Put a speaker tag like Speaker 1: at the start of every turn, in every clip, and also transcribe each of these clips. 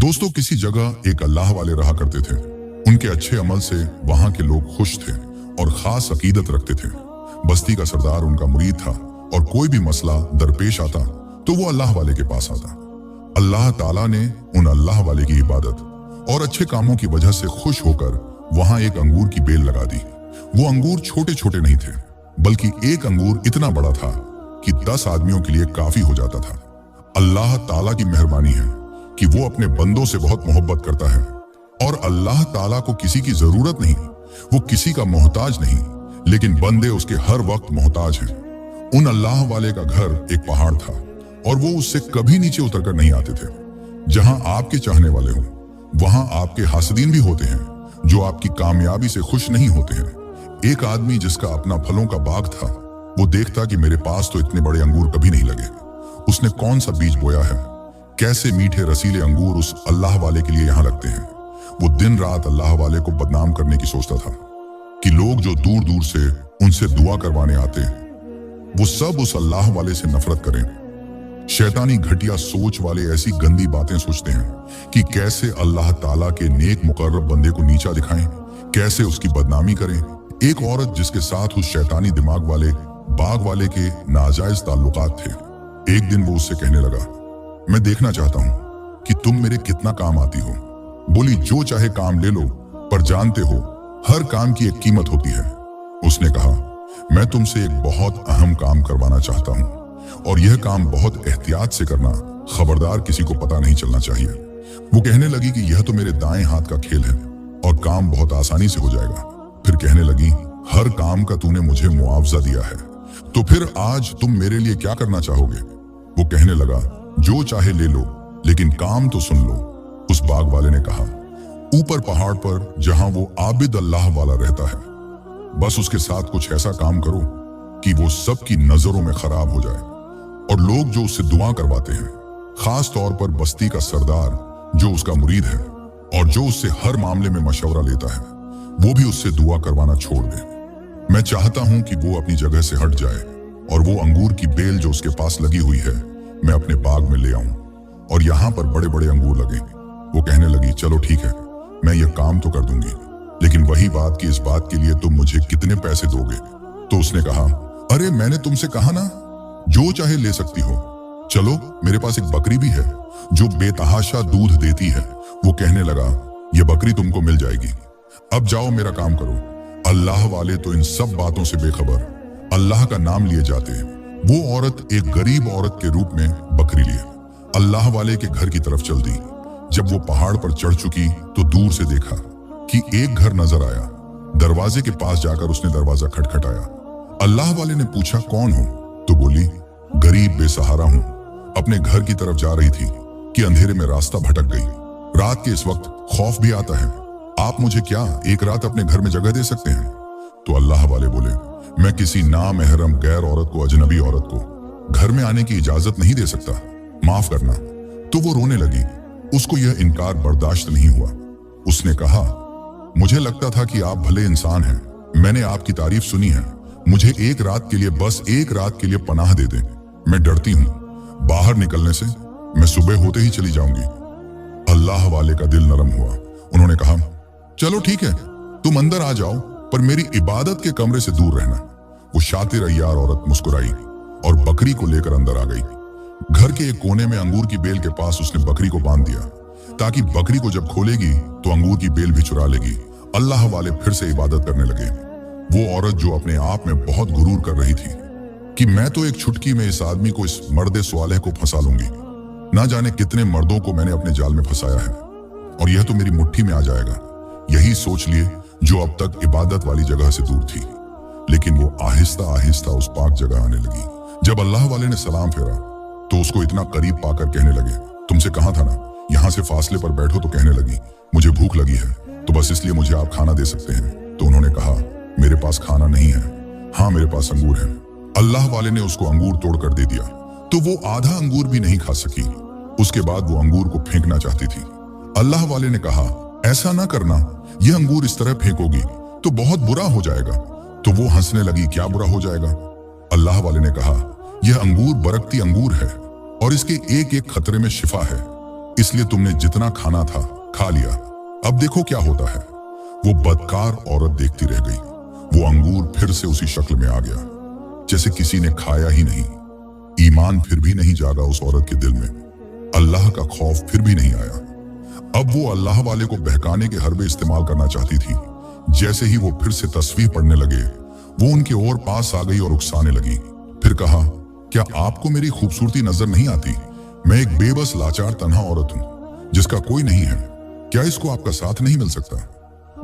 Speaker 1: दोस्तों, किसी जगह एक अल्लाह वाले रहा करते थे। उनके अच्छे अमल से वहां के लोग खुश थे और खास अकीदत रखते थे। बस्ती का सरदार उनका मुरीद था और कोई भी मसला दरपेश आता तो वो अल्लाह वाले के पास आता। अल्लाह ताला ने उन अल्लाह वाले की इबादत और अच्छे कामों की वजह से खुश होकर वहां एक अंगूर की बेल लगा दी। वो अंगूर छोटे छोटे नहीं थे, बल्कि एक अंगूर इतना बड़ा था कि 10 आदमियों के लिए काफी हो जाता था। अल्लाह ताला की मेहरबानी है कि वो अपने बंदों से बहुत मोहब्बत करता है और अल्लाह ताला को किसी की जरूरत नहीं, वो किसी का मोहताज नहीं, लेकिन बंदे उसके हर वक्त मोहताज हैं। उन अल्लाह वाले का घर एक पहाड़ था और वो उससे कभी नीचे उतरकर नहीं आते थे। जहां आपके चाहने वाले हों, वहां आपके हासदीन भी होते हैं जो आपकी कामयाबी से खुश नहीं होते हैं। एक आदमी जिसका अपना फलों का बाग था, वो देखता कि मेरे पास तो इतने बड़े अंगूर कभी नहीं लगे। उसने कौन सा बीज बोया है, कैसे मीठे रसीले अंगूर उस अल्लाह वाले के लिए यहाँ लगते हैं। वो दिन रात अल्लाह वाले को बदनाम करने की सोचता था कि लोग जो दूर दूर से उनसे दुआ करवाने आते वो सब उस अल्लाह वाले से नफरत करें। शैतानी घटिया सोच वाले ऐसी गंदी बातें सोचते हैं कि कैसे अल्लाह ताला के नेक मुकर्रब बंदे को नीचा दिखाएं, कैसे उसकी बदनामी करें। एक औरत जिसके साथ उस शैतानी दिमाग वाले बाग वाले के नाजायज ताल्लुकात थे, एक दिन वो उससे कहने लगा, मैं देखना चाहता हूं कि तुम मेरे कितना काम आती हो। बोली, जो चाहे काम ले लो, पर जानते हो हर काम की एक कीमत होती है। उसने कहा, मैं तुमसे एक बहुत अहम काम करवाना चाहता हूं और यह काम बहुत एहतियात से करना, खबरदार किसी को पता नहीं चलना चाहिए। वो कहने लगी कि यह तो मेरे दाएं हाथ का खेल है और काम बहुत आसानी से हो जाएगा। फिर कहने लगी, हर काम का तूने मुझे मुआवजा दिया है, तो फिर आज तुम मेरे लिए क्या करना चाहोगे। वो कहने लगा, जो चाहे ले लो, लेकिन काम तो सुन लो। उस बाग वाले ने कहा, ऊपर पहाड़ पर जहां वो आबिद अल्लाह वाला रहता है, बस उसके साथ कुछ ऐसा काम करो कि वो सबकी नजरों में खराब हो जाए और लोग जो उससे दुआ करवाते हैं, खास तौर पर बस्ती का सरदार जो उसका मुरीद है और जो उससे हर मामले में मशवरा लेता है, वो भी उससे दुआ करवाना छोड़ दे। मैं चाहता हूं कि वो अपनी जगह से हट जाए और वो अंगूर की बेल जो उसके पास लगी हुई है, मैं अपने बाग में ले आऊं और यहाँ पर बड़े बड़े अंगूर लगे। वो कहने लगी, चलो ठीक है, मैं ये काम तो कर दूंगी, लेकिन वही बात कि इस बात के लिए तुम मुझे कितने पैसे दोगे। तो उसने कहा, अरे मैंने तुमसे कहा ना, जो चाहे ले सकती हो। चलो, मेरे पास एक बकरी भी है जो बेतहाशा दूध देती है। वो कहने लगा, ये बकरी तुमको मिल जाएगी, अब जाओ मेरा काम करो। अल्लाह वाले तो इन सब बातों से बेखबर, अल्लाह का नाम लिए जाते हैं। वो औरत एक गरीब औरत के रूप में बकरी लिए अल्लाह वाले के घर की तरफ चल दी। जब वो पहाड़ पर चढ़ चुकी तो दूर से देखा कि एक घर नजर आया। दरवाजे के पास जाकर उसने दरवाजा खटखटाया। अल्लाह वाले ने पूछा, कौन हो? तो बोली, गरीब बेसहारा हूं, अपने घर की तरफ जा रही थी कि अंधेरे में रास्ता भटक गई। रात के इस वक्त खौफ भी आता है, आप मुझे क्या एक रात अपने घर में जगह दे सकते हैं? तो अल्लाह वाले बोले, मैं किसी नामहरम गैर औरत को, अजनबी औरत को घर में आने की इजाजत नहीं दे सकता, माफ करना। तो वो रोने लगी। उसको यह इनकार बर्दाश्त नहीं हुआ। उसने कहा, मुझे लगता था कि आप भले इंसान हैं, मैंने आपकी तारीफ सुनी है, मुझे एक रात के लिए, बस एक रात के लिए पनाह दे दें। मैं डरती हूं, बाहर निकलने से मैं सुबह होते ही चली जाऊंगी। अल्लाह वाले का दिल नरम हुआ। उन्होंने कहा, चलो ठीक है, तुम अंदर आ जाओ, पर मेरी इबादत के कमरे से दूर रहना। वो शातिर अय्यार औरत मुस्कुराई और बकरी को लेकर अंदर आ गई। घर के एक कोने में अंगूर की बेल के पास उसने बकरी को बांध दिया ताकि बकरी को जब खोलेगी तो अंगूर की बेल भी चुरा लेगी। अल्लाह वाले फिर से इबादत करने लगे। वो औरत जो अपने आप में बहुत गुरूर कर रही थी कि मैं तो एक छुटकी में इस आदमी को, इस मर्दे स्वालेह को फंसा लूंगी, ना जाने कितने मर्दों को मैंने अपने जाल में फंसाया है और यह तो मेरी मुट्ठी में आ जाएगा, यही सोच लिए जो अब तक इबादत वाली जगह से दूर थी। लेकिन वो आहिस्ता आहिस्ता उस पाक जगह आने लगी। जब अल्लाह वाले ने सलाम फेरा तो उसको इतना करीब पाकर कहने लगे, तुमसे कहा था ना यहाँ से फासले पर बैठो। तो कहने लगी, मुझे भूख लगी है, तो बस इसलिए मुझे आप खाना दे सकते हैं। तो उन्होंने कहा, मेरे पास खाना नहीं है, हाँ मेरे पास अंगूर है। अल्लाह वाले ने उसको अंगूर तोड़कर दे दिया तो वो आधा अंगूर भी नहीं खा सकी। उसके बाद वो अंगूर को फेंकना चाहती थी। अल्लाह वाले ने कहा, ऐसा ना करना, यह अंगूर इस तरह फेंकोगी तो बहुत बुरा हो जाएगा। तो वो हंसने लगी, क्या बुरा हो जाएगा? अल्लाह वाले ने कहा, यह अंगूर बरकती अंगूर है और इसके एक एक खतरे में शिफा है। इसलिए तुमने जितना खाना था खा लिया। अब देखो क्या होता है। वो बदकार औरत देखती रह गई। वो अंगूर फिर से उसी शक्ल में आ गया जैसे किसी ने खाया ही नहीं। ईमान फिर भी नहीं जागा उस औरत के दिल में। अल्लाह का खौफ फिर भी नहीं आया। अब वो अल्लाह वाले को बहकाने के हरबे इस्तेमाल करना चाहती थी। जैसे ही वो फिर से तस्वीर पढ़ने लगे, वो उनके और पास आ गई और उकसाने लगी। फिर कहा, क्या आपको मेरी खूबसूरती नजर नहीं आती? मैं एक बेबस लाचार तन्हा औरत हूँ जिसका कोई नहीं है। क्या इसको आपका साथ नहीं मिल सकता?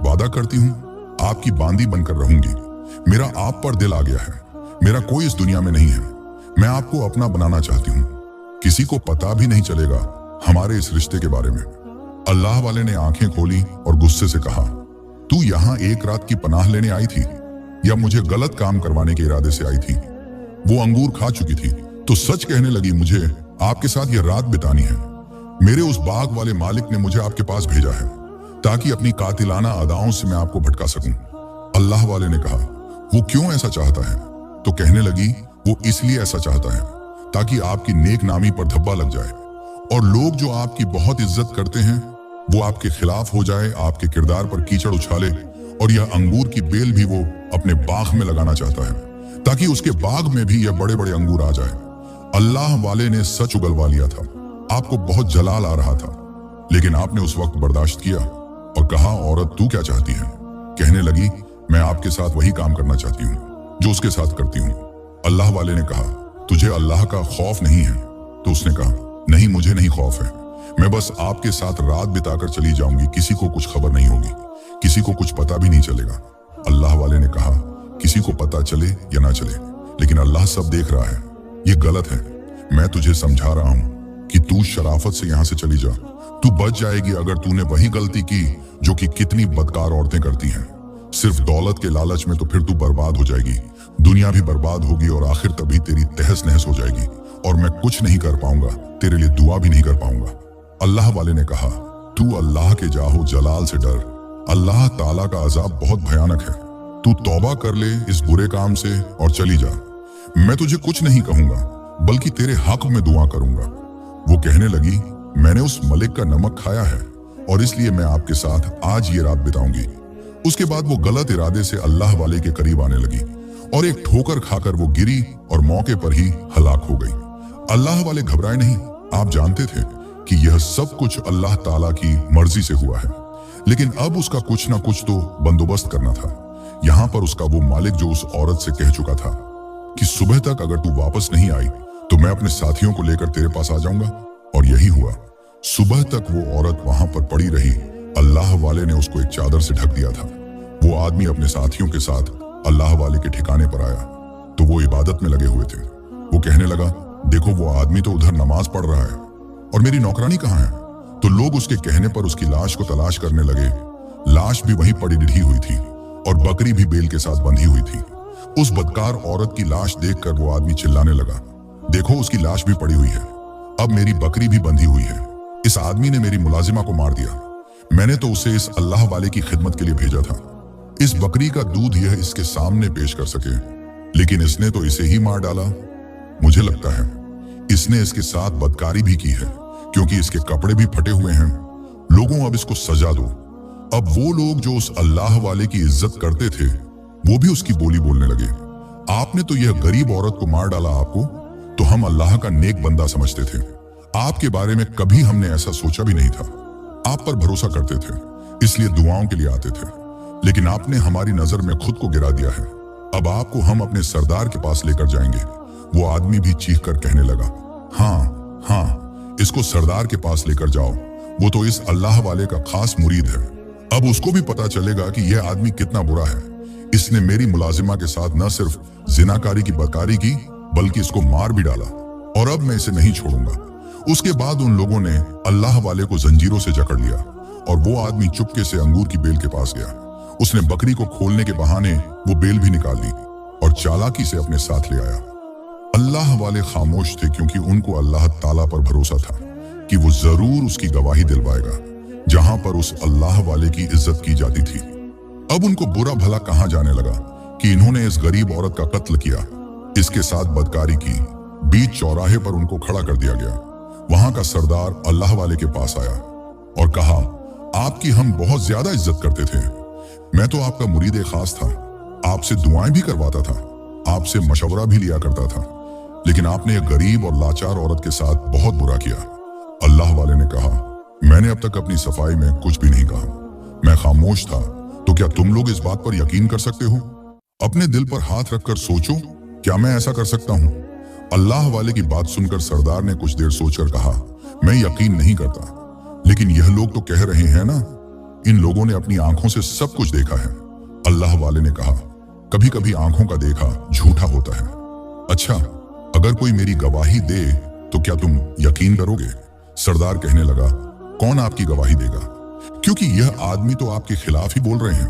Speaker 1: वादा करती हूँ आपकी बांदी बनकर रहूंगी। मेरा आप पर दिल आ गया है। मेरा कोई इस दुनिया में नहीं है। मैं आपको अपना बनाना चाहती हूँ। किसी को पता भी नहीं चलेगा हमारे इस रिश्ते के बारे में। अल्लाह वाले ने आंखें खोली और गुस्से से कहा, तू यहाँ एक रात की पनाह लेने आई थी या मुझे गलत काम करवाने के इरादे से आई थी? वो अंगूर खा चुकी थी तो सच कहने लगी, मुझे आपके साथ ये रात बितानी है। मेरे उस बाग वाले मालिक ने मुझे आपके पास भेजा है ताकि अपनी कातिलाना अदाओं से मैं आपको भटका सकूं। अल्लाह वाले ने कहा, वो क्यों ऐसा चाहता है? तो कहने लगी, वो इसलिए ऐसा चाहता है ताकि आपकी नेक नामी पर धब्बा लग जाए और लोग जो आपकी बहुत इज्जत करते हैं वो आपके खिलाफ हो जाए, आपके किरदार पर कीचड़ उछाले। और यह अंगूर की बेल भी वो अपने बाग में लगाना चाहता है ताकि उसके बाग में भी यह बड़े बड़े अंगूर आ जाए। अल्लाह वाले ने सच उगलवा लिया था। आपको बहुत जलाल आ रहा था, लेकिन आपने उस वक्त बर्दाश्त किया और कहा, औरत तू क्या चाहती है? कहने लगी, मैं आपके साथ वही काम करना चाहती हूँ जो उसके साथ करती हूँ। अल्लाह वाले ने कहा, तुझे अल्लाह का खौफ नहीं है? तो उसने कहा, नहीं मुझे नहीं खौफ है। मैं बस आपके साथ रात बिताकर चली जाऊंगी। किसी को कुछ खबर नहीं होगी, किसी को कुछ पता भी नहीं चलेगा। अल्लाह वाले ने कहा, किसी को पता चले या ना चले, लेकिन अल्लाह सब देख रहा है। ये गलत है। मैं तुझे समझा रहा हूँ कि तू शराफत से यहाँ से चली जा। तू बच जाएगी अगर तूने वही गलती की जो कि कितनी बदकार औरतें करती हैं। सिर्फ दौलत के लालच में तो फिर तू बर्बाद हो जाएगी। दुनिया भी बर्बाद होगी और आखिर तभी तेरी तहस नहस हो जाएगी और मैं कुछ नहीं कर पाऊंगा, तेरे लिए दुआ भी नहीं कर पाऊंगा। अल्लाह वाले ने कहा, तू अल्लाह के जाहो जलाल से डर। अल्लाह ताला का अजाब बहुत भयानक है। तू तौबा कर ले इस बुरे काम से और चली जा। मैं तुझे कुछ नहीं कहूंगा, बल्कि तेरे हक में दुआ करूंगा। वो कहने लगी, मैंने उस मलिक का नमक खाया है और इसलिए मैं आपके साथ आज ये रात बिताऊंगी। उसके बाद वो गलत इरादे से अल्लाह वाले के करीब आने लगी और एक ठोकर खाकर वो गिरी और मौके पर ही हलाक हो गई। अल्लाह वाले घबराए नहीं। आप जानते थे कि यह सब कुछ अल्लाह ताला की मर्जी से हुआ है, लेकिन अब उसका कुछ ना कुछ तो बंदोबस्त करना था। यहाँ पर उसका वो मालिक जो उस औरत से कह चुका था कि सुबह तक अगर तू वापस नहीं आई तो मैं अपने साथियों को लेकर तेरे पास आ जाऊंगा, और यही हुआ। सुबह तक वो औरत वहां पर पड़ी रही। अल्लाह वाले ने उसको एक चादर से ढक दिया था। वो आदमी अपने साथियों के साथ अल्लाह वाले के ठिकाने पर आया तो वो इबादत में लगे हुए थे। वो कहने लगा, देखो वो आदमी तो उधर नमाज पढ़ रहा है और मेरी नौकरानी कहाँ है? तो लोग उसके कहने पर उसकी लाश को तलाश करने लगे। लाश भी वहीं पड़ी ढी हुई थी और बकरी भी बेल के साथ बंधी हुई थी। उस बदकार औरत की लाश देखकर वो आदमी चिल्लाने लगा, देखो उसकी लाश भी पड़ी हुई है, अब मेरी बकरी भी बंधी हुई है। इस आदमी ने मेरी मुलाजिमा को मार दिया। मैंने तो उसे इस अल्लाह वाले की खिदमत के लिए भेजा था। इस बकरी का दूध यह इसके सामने पेश कर सके, लेकिन इसने तो इसे ही मार डाला। मुझे लगता है इसने इसके साथ बदकारी भी की है, क्योंकि इसके कपड़े भी फटे हुए हैं। लोगों अब इसको सजा दो। अब वो लोग जो उस अल्लाह वाले की इज्जत करते थे वो भी उसकी बोली बोलने लगे। आपने तो यह गरीब औरत को मार डाला, आपको तो हम अल्लाह का नेक बंदा समझते थे। आपके बारे में कभी हमने ऐसा सोचा भी नहीं था। आप पर भरोसा करते थे, इसलिए दुआओं के लिए आते थे, लेकिन आपने हमारी नजर में खुद को गिरा दिया है। अब आपको हम अपने सरदार के पास लेकर जाएंगे। वो आदमी भी चीख कर कहने लगा, हाँ हाँ, इसको सरदार के पास लेकर जाओ। वो तो इस अल्लाह वाले का खास मुरीद है। अब उसको भी पता चलेगा कि यह आदमी कितना बुरा है। इसने मेरी मुलाजिमा के साथ न सिर्फ जिनाकारी की बदकारी की, बल्कि इसको मार भी डाला, और अब मैं इसे नहीं छोड़ूंगा। उसके बाद उन लोगों ने अल्लाह वाले को जंजीरों से जकड़ लिया और वो आदमी चुपके से अंगूर की बेल के पास गया। उसने बकरी को खोलने के बहाने वो बेल भी निकाल ली और चालाकी से अपने साथ ले आया। अल्लाह वाले खामोश थे, क्योंकि उनको अल्लाह ताला पर भरोसा था कि वो जरूर उसकी गवाही दिलवाएगा जहां पर उस अल्लाह वाले की इज्जत की जाती थी। अब उनको बुरा भला कहां जाने लगा कि इन्होंने इस गरीब औरत का कत्ल किया, इसके साथ बदकारी की। बीच चौराहे पर उनको खड़ा कर दिया गया। वहां का सरदार अल्लाह वाले के पास आया और कहा, आपकी हम बहुत ज्यादा इज्जत करते थे। मैं तो आपका मुरीद खास था, आपसे दुआएं भी करवाता था, आपसे मशवरा भी लिया करता था, लेकिन आपने एक गरीब और लाचार औरत के साथ बहुत बुरा किया। अल्लाह वाले ने कहा, मैंने अब तक अपनी सफाई में कुछ भी नहीं कहा, मैं खामोश था। तो क्या तुम लोग इस बात पर यकीन कर सकते हो? अपने दिल पर हाथ रखकर सोचो, क्या मैं ऐसा कर सकता हूं? अल्लाह वाले की बात सुनकर सरदार ने कुछ देर सोचकर कहा, मैं यकीन नहीं करता, लेकिन यह लोग तो कह रहे हैं ना, इन लोगों ने अपनी आंखों से सब कुछ देखा है। अल्लाह वाले ने कहा, कभी कभी आंखों का देखा झूठा होता है। अच्छा, अगर कोई मेरी गवाही दे तो क्या तुम यकीन करोगे? सरदार कहने लगा, कौन आपकी गवाही देगा? क्योंकि यह आदमी तो आपके खिलाफ ही बोल रहे हैं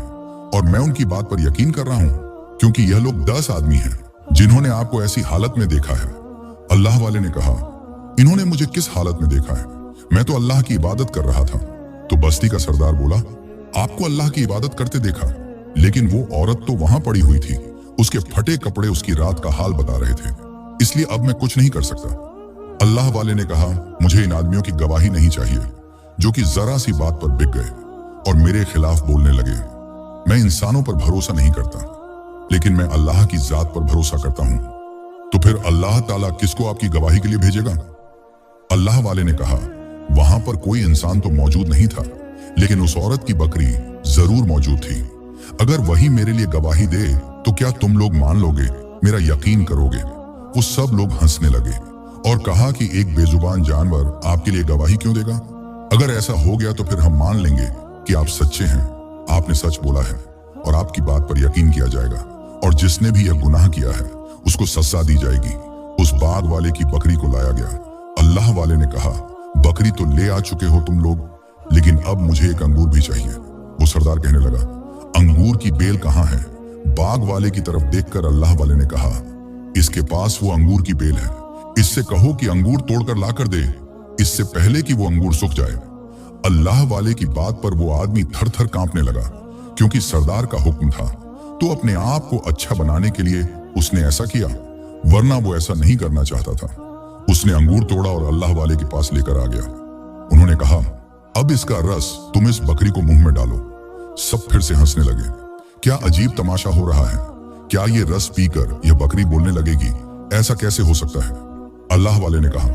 Speaker 1: और मैं उनकी बात पर यकीन कर रहा हूं, क्योंकि यह लोग 10 आदमी हैं जिन्होंने आपको ऐसी हालत में देखा है। अल्लाह वाले ने कहा, इन्होंने मुझे किस हालत में देखा है? मैं तो अल्लाह की इबादत कर रहा था। तो बस्ती का सरदार बोला, आपको अल्लाह की इबादत करते देखा, लेकिन वो औरत तो वहां पड़ी हुई थी, उसके फटे कपड़े उसकी रात का हाल बता रहे थे, इसलिए अब मैं कुछ नहीं कर सकता। अल्लाह वाले ने कहा, मुझे इन आदमियों की गवाही नहीं चाहिए जो कि जरा सी बात पर बिक गए और मेरे खिलाफ बोलने लगे। मैं इंसानों पर भरोसा नहीं करता, लेकिन मैं अल्लाह की जात पर भरोसा करता हूं। तो फिर अल्लाह ताला किसको आपकी गवाही के लिए भेजेगा? अल्लाह वाले ने कहा, वहां पर कोई इंसान तो मौजूद नहीं था, लेकिन उस औरत की बकरी जरूर मौजूद थी। अगर वही मेरे लिए गवाही दे तो क्या तुम लोग मान लोगे, मेरा यकीन करोगे? वो सब लोग हंसने लगे और कहा कि एक बेजुबान जानवर आपके लिए गवाही क्यों देगा? अगर ऐसा हो गया तो फिर हम मान लेंगे कि आप सच्चे हैं, आपने सच बोला है और आपकी बात पर यकीन किया जाएगा, और जिसने भी यह गुनाह किया है उसको सजा दी जाएगी। उस बाग वाले की बकरी को लाया गया। अल्लाह वाले ने कहा, बकरी तो ले आ चुके हो तुम लोग, लेकिन अब मुझे एक अंगूर भी चाहिए। वो सरदार कहने लगा, अंगूर की बेल कहाँ है? बाग वाले की तरफ देखकर अल्लाह वाले ने कहा, इसके पास वो अंगूर की बेल है, इससे कहो कि अंगूर तोड़कर लाकर दे, इससे पहले कि वो अंगूर सूख जाए। अल्लाह वाले की बात पर वो आदमी थर थर कांपने लगा, क्योंकि सरदार का हुक्म था, तो अपने आप को अच्छा बनाने के लिए उसने ऐसा किया, वरना वो ऐसा नहीं करना चाहता था। उसने अंगूर तोड़ा और अल्लाह वाले के पास लेकर आ गया। उन्होंने कहा, अब इसका रस तुम इस बकरी को मुंह में डालो। सब फिर से हंसने लगे। क्या अजीब तमाशा हो रहा है, क्या ये रस पीकर यह बकरी बोलने लगेगी? ऐसा कैसे हो सकता है? अल्लाह वाले ने कहा,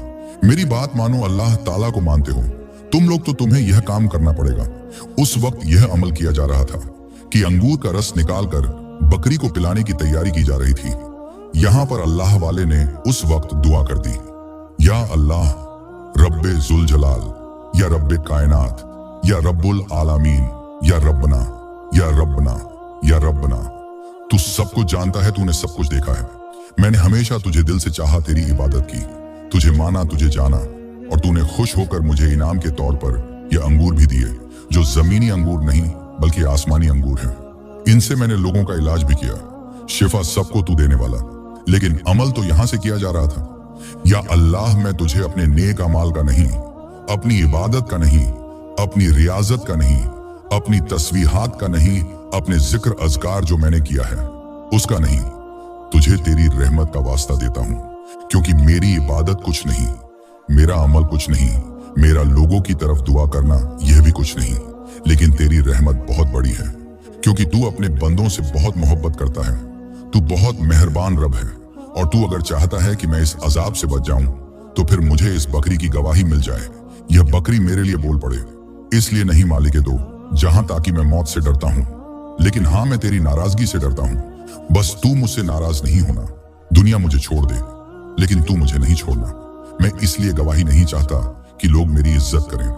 Speaker 1: मेरी बात मानो, अल्लाह ताला को मानते हो तुम लोग तो तुम्हें यह काम करना पड़ेगा। उस वक्त यह अमल किया जा रहा था कि अंगूर का रस निकालकर बकरी को पिलाने की तैयारी की जा रही थी। यहाँ पर अल्लाह वाले ने उस वक्त दुआ कर दी, या अल्लाह रब्बे जुल जलाल, या रब्बे कायनात, या रब्बुल आलामीन, या रब्बना, या रब्बना, या रब्बना। तू सब कुछ जानता है, तूने सब कुछ देखा है। मैंने हमेशा तुझे दिल से चाहा, तेरी इबादत की, तुझे माना, तुझे जाना, और तूने खुश होकर मुझे इनाम के तौर पर ये अंगूर भी दिए, जो जमीनी अंगूर नहीं बल्कि आसमानी अंगूर हैं। इनसे मैंने लोगों का इलाज भी किया, शिफा सबको तू देने वाला, लेकिन अमल तो यहां से किया जा रहा था। या अल्लाह, मैं तुझे अपने नेक अमाल का नहीं, अपनी इबादत का नहीं, अपनी रियाजत का नहीं, अपनी तस्वीहात का नहीं, अपने जिक्र अज़कार जो मैंने किया है उसका नहीं, तुझे तेरी रहमत का वास्ता देता हूं, क्योंकि मेरी इबादत कुछ नहीं, मेरा अमल कुछ नहीं, मेरा लोगों की तरफ दुआ करना यह भी कुछ नहीं, लेकिन तेरी रहमत बहुत बड़ी है, क्योंकि तू अपने बंदों से बहुत मोहब्बत करता है। तू बहुत मेहरबान रब है, और तू अगर चाहता है कि मैं इस अजाब से बच जाऊं तो फिर मुझे इस बकरी की गवाही मिल जाए, यह बकरी मेरे लिए बोल पड़े। इसलिए नहीं मालिक दो जहां ताकि मैं मौत से डरता हूं, लेकिन हाँ, मैं तेरी नाराजगी से डरता हूं। बस तू मुझसे नाराज नहीं होना। दुनिया मुझे छोड़ दे, लेकिन तू मुझे नहीं छोड़ना। मैं इसलिए गवाही नहीं चाहता कि लोग मेरी इज्जत करें,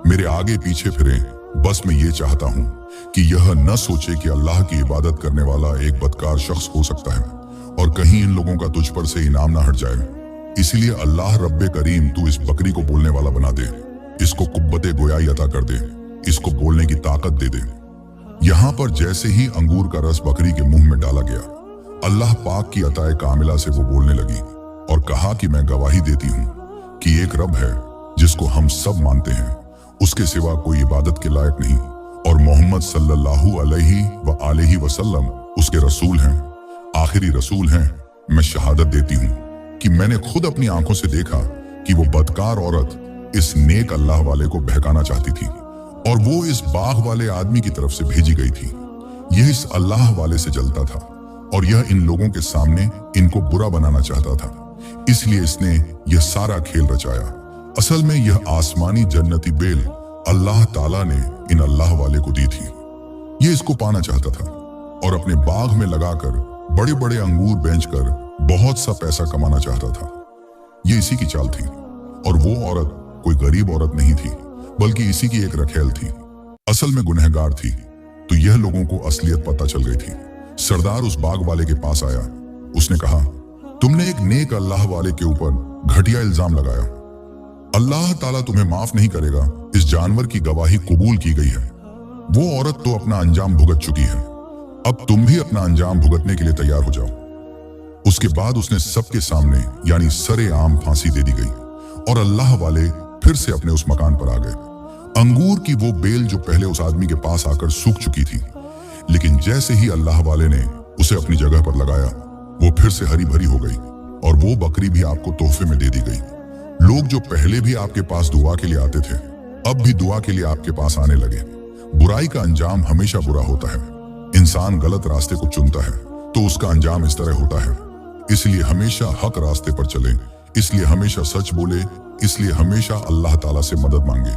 Speaker 1: मेरे आगे पीछे फिरें। बस मैं ये चाहता हूं कि यह न सोचे कि अल्लाह की इबादत करने वाला एक बदकार शख्स हो सकता है, और कहीं इन लोगों का तुझ पर से इनाम ना हट जाए। इसलिए अल्लाह रब्बे करीम, तू इस बकरी को बोलने वाला बना दे, इसको कुव्वते गोयाई अता कर दे, इसको बोलने की ताकत दे दे। यहाँ पर जैसे ही अंगूर का रस बकरी के मुंह में डाला गया, अल्लाह पाक की अताए कामिला से वो बोलने लगी और कहा कि मैं गवाही देती हूँ कि एक रब है जिसको हम सब मानते हैं, उसके सिवा कोई इबादत के लायक नहीं, और मोहम्मद सल्लल्लाहु अलैहि वसल्लम उसके रसूल हैं, आखिरी रसूल हैं। मैं शहादत देती हूँ कि मैंने खुद अपनी आंखों से देखा कि वो बदकार औरत इस नेक अल्लाह वाले को बहकाना चाहती थी और वो इस बाग वाले आदमी की तरफ से भेजी गई थी। यह इस अल्लाह वाले से जलता था और यह इन लोगों के सामने इनको बुरा बनाना चाहता था, इसलिए इसने यह सारा खेल रचाया। असल में यह आसमानी जन्नती बेल अल्लाह ताला ने इन अल्लाह वाले को दी थी। ये इसको पाना चाहता था और अपने बाग में लगाकर बड़े बड़े अंगूर बेचकर बहुत सा पैसा कमाना चाहता था। ये इसी की चाल थी और वो औरत कोई गरीब औरत नहीं थी, बल्कि इसी की एक रखेल थी। असल में गुनहगार थी। तो यह लोगों को असलियत पता चल गई थी। सरदार उस बाग वाले के पास आया। उसने कहा, तुमने एक नेक अल्लाह वाले के ऊपर घटिया इल्जाम लगाया। अल्लाह ताला तुम्हें माफ नहीं करेगा। इस जानवर की गवाही कबूल की गई है। वो औरत तो अपना अंजाम भुगत चुकी है, अब तुम भी अपना अंजाम भुगतने के लिए तैयार हो जाओ। उसके बाद उसने सबके सामने यानी सरेआम फांसी दे दी गई और अल्लाह वाले फिर से अपने उस मकान पर आ गए। अंगूर की वो बेल जो पहले उस आदमी के पास आकर सूख चुकी थी, लेकिन जैसे ही अल्लाह वाले ने उसे अपनी जगह पर लगाया, वो फिर से हरी भरी हो गई और वो बकरी भी आपको तोहफे में दे दी गई। लोग जो पहले भी आपके पास दुआ के लिए आते थे, अब भी दुआ के लिए आपके पास आने लगे। बुराई का अंजाम हमेशा बुरा होता है। इंसान गलत रास्ते को चुनता है तो उसका अंजाम इस तरह होता है। इसलिए हमेशा हक रास्ते पर चलें, इसलिए हमेशा सच बोले, इसलिए हमेशा अल्लाह ताला से मदद मांगे।